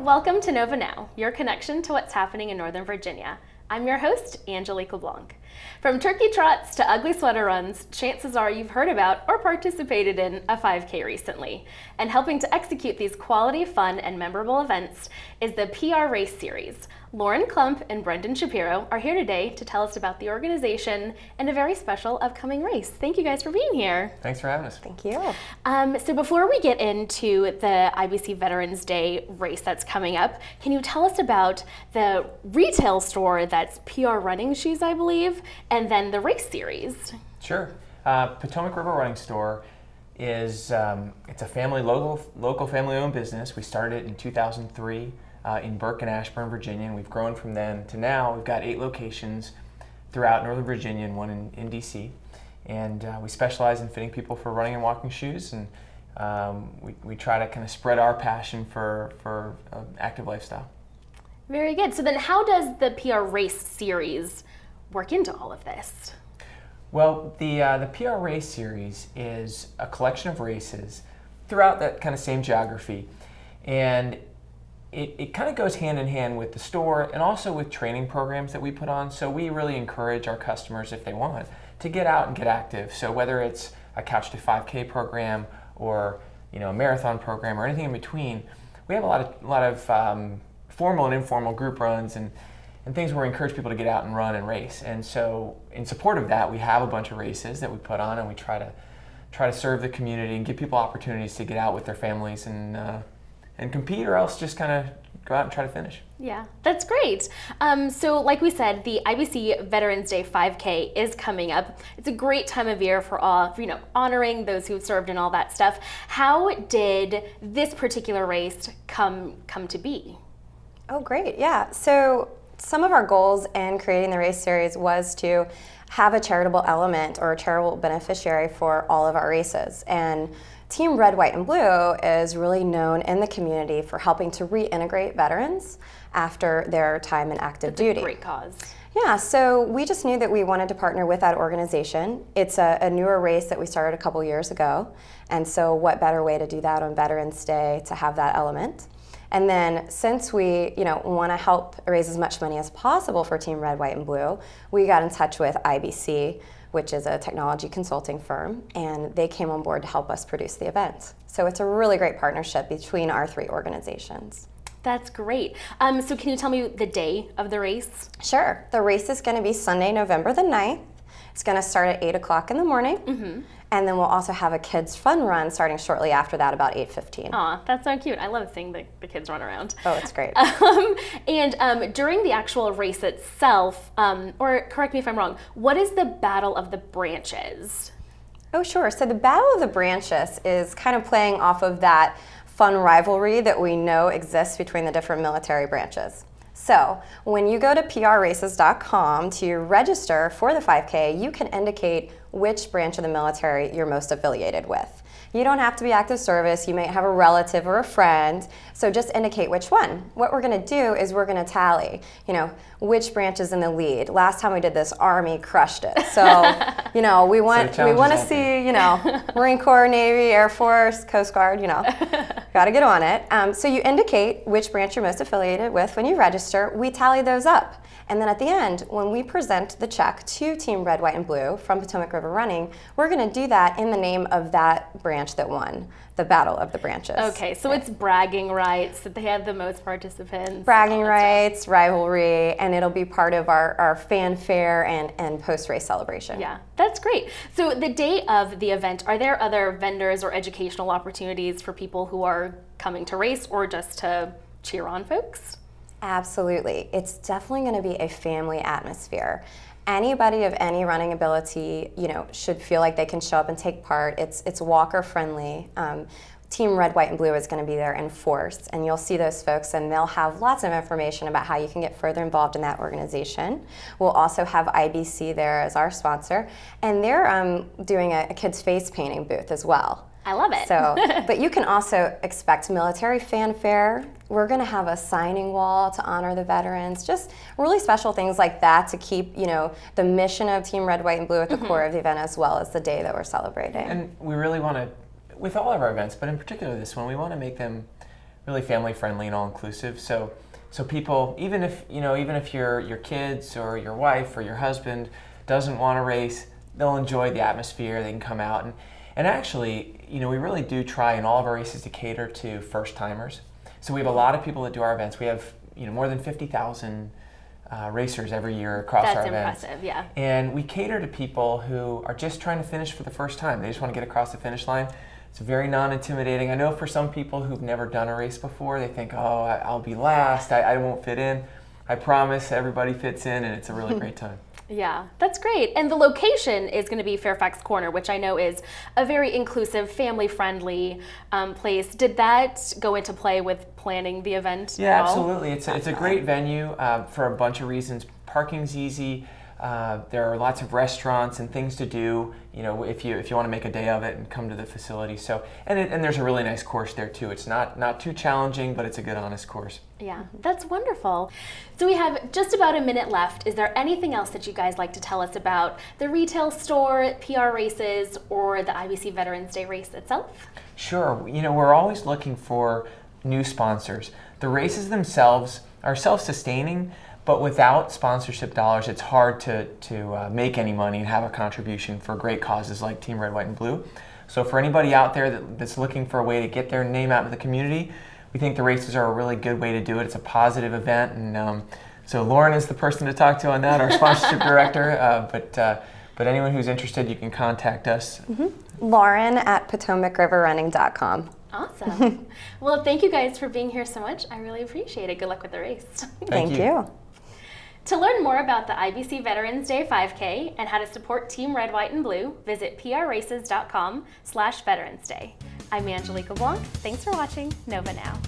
Welcome to Nova Now, your connection to what's happening in Northern Virginia. I'm your host, Angelique LeBlanc. From turkey trots to ugly sweater runs, chances are you've heard about or participated in a 5K recently. And helping to execute these quality, fun, and memorable events is the PR Race Series. Lauren Klump and Brendan Shapiro are here today to tell us about the organization and a very special upcoming race. Thank you guys for being here. Thanks for having us. Thank you. So before we get into the IBC Veterans Day race that's coming up, can you tell us about the retail store that's PR Running Shoes, I believe, and then the race series? Sure. Potomac River Running Store is it's a local family-owned business. We started it in 2003 in Burke and Ashburn, Virginia, and we've grown from then to now. We've got 8 locations throughout Northern Virginia and one in DC. And we specialize in fitting people for running and walking shoes, and we try to kind of spread our passion for active lifestyle. Very good. So then how does the PR Race Series work into all of this? Well, the PR Race Series is a collection of races throughout that kind of same geography, and it kind of goes hand in hand with the store and also with training programs that we put on. So we really encourage our customers, if they want, to get out and get active. So whether it's a Couch to 5K program or a marathon program or anything in between, we have a lot of formal and informal group runs and things where we encourage people to get out and run and race. And so in support of that, we have a bunch of races that we put on, and we try to serve the community and give people opportunities to get out with their families and compete, or else just kind of go out and try to finish. Yeah, that's great. So like we said, the IBC Veterans Day 5K is coming up. It's a great time of year for all, honoring those who've served and all that stuff. How did this particular race come to be? Oh, great. Yeah. So some of our goals in creating the race series was to have a charitable element or a charitable beneficiary for all of our races. And Team Red, White, and Blue is really known in the community for helping to reintegrate veterans after their time in active duty. A great cause. Yeah, so we just knew that we wanted to partner with that organization. It's a newer race that we started a couple years ago, and so what better way to do that on Veterans Day to have that element? And then since we want to help raise as much money as possible for Team Red, White, and Blue, we got in touch with IBC, which is a technology consulting firm, and they came on board to help us produce the event. So it's a really great partnership between our 3 organizations. That's great. So can you tell me the day of the race? Sure. The race is going to be Sunday, November the 9th. It's going to start at 8 o'clock in the morning. Mm-hmm. And then we'll also have a kids' fun run starting shortly after that, about 8:15. Aw, that's so cute. I love seeing the kids run around. Oh, it's great. And during the actual race itself, or correct me if I'm wrong, what is the Battle of the Branches? Oh, sure. So the Battle of the Branches is kind of playing off of that fun rivalry that we know exists between the different military branches. So when you go to prraces.com to register for the 5K, you can indicate which branch of the military you're most affiliated with. You don't have to be active service. You may have a relative or a friend, so just indicate which one. What we're going to do is we're going to tally, which branch is in the lead. Last time we did this, Army crushed it. So, we want to see, Marine Corps, Navy, Air Force, Coast Guard, got to get on it. So you indicate which branch you're most affiliated with when you register. We tally those up. And then at the end, when we present the check to Team Red, White, and Blue from Potomac River Running, we're going to do that in the name of that branch that won the Battle of the Branches. Okay, so it's bragging rights that they had the most participants. Bragging rights, rivalry, and it'll be part of our fanfare and post-race celebration. Yeah, that's great. So the day of the event, are there other vendors or educational opportunities for people who are coming to race or just to cheer on folks? Absolutely. It's definitely going to be a family atmosphere. Anybody of any running ability, should feel like they can show up and take part. It's walker friendly. Team Red, White, and Blue is going to be there in force, and you'll see those folks, and they'll have lots of information about how you can get further involved in that organization. We'll also have IBC there as our sponsor, and they're doing a kids' face painting booth as well. I love it. So, but you can also expect military fanfare. We're going to have a signing wall to honor the veterans, just really special things like that to keep, the mission of Team Red, White, and Blue at the core of the event, as well as the day that we're celebrating. And we really want to, with all of our events, but in particular this one, we want to make them really family friendly and all inclusive. So people, even if your kids or your wife or your husband doesn't want to race, they'll enjoy the atmosphere. They can come out and actually, we really do try in all of our races to cater to first timers. So we have a lot of people that do our events. We have more than 50,000 racers every year across our events. That's impressive, yeah. And we cater to people who are just trying to finish for the first time. They just want to get across the finish line. It's very non-intimidating. I know for some people who've never done a race before, they think, oh, I'll be last, I won't fit in. I promise everybody fits in, and it's a really great time. Yeah, that's great. And the location is going to be Fairfax Corner, which I know is a very inclusive, family-friendly place. Did that go into play with planning the event? Yeah, absolutely. It's a great venue for a bunch of reasons. Parking's easy. There are lots of restaurants and things to do, if you want to make a day of it and come to the facility. So, and there's a really nice course there too. It's not too challenging, but it's a good, honest course. Yeah, that's wonderful. So we have just about a minute left. Is there anything else that you guys like to tell us about the retail store, PR races, or the IBC Veterans Day race itself? Sure. We're always looking for new sponsors. The races themselves are self-sustaining, but without sponsorship dollars, it's hard to make any money and have a contribution for great causes like Team Red, White, and Blue. So for anybody out there that's looking for a way to get their name out to the community, we think the races are a really good way to do it. It's a positive event, and so Lauren is the person to talk to on that, our sponsorship director. But anyone who's interested, you can contact us. Lauren at PotomacRiverRunning.com. Awesome. Well, thank you guys for being here so much. I really appreciate it. Good luck with the race. Thank you. To learn more about the IBC Veterans Day 5K and how to support Team Red, White, and Blue, visit prraces.com/Veterans Day. I'm Angelica Blanc. Thanks for watching Nova Now.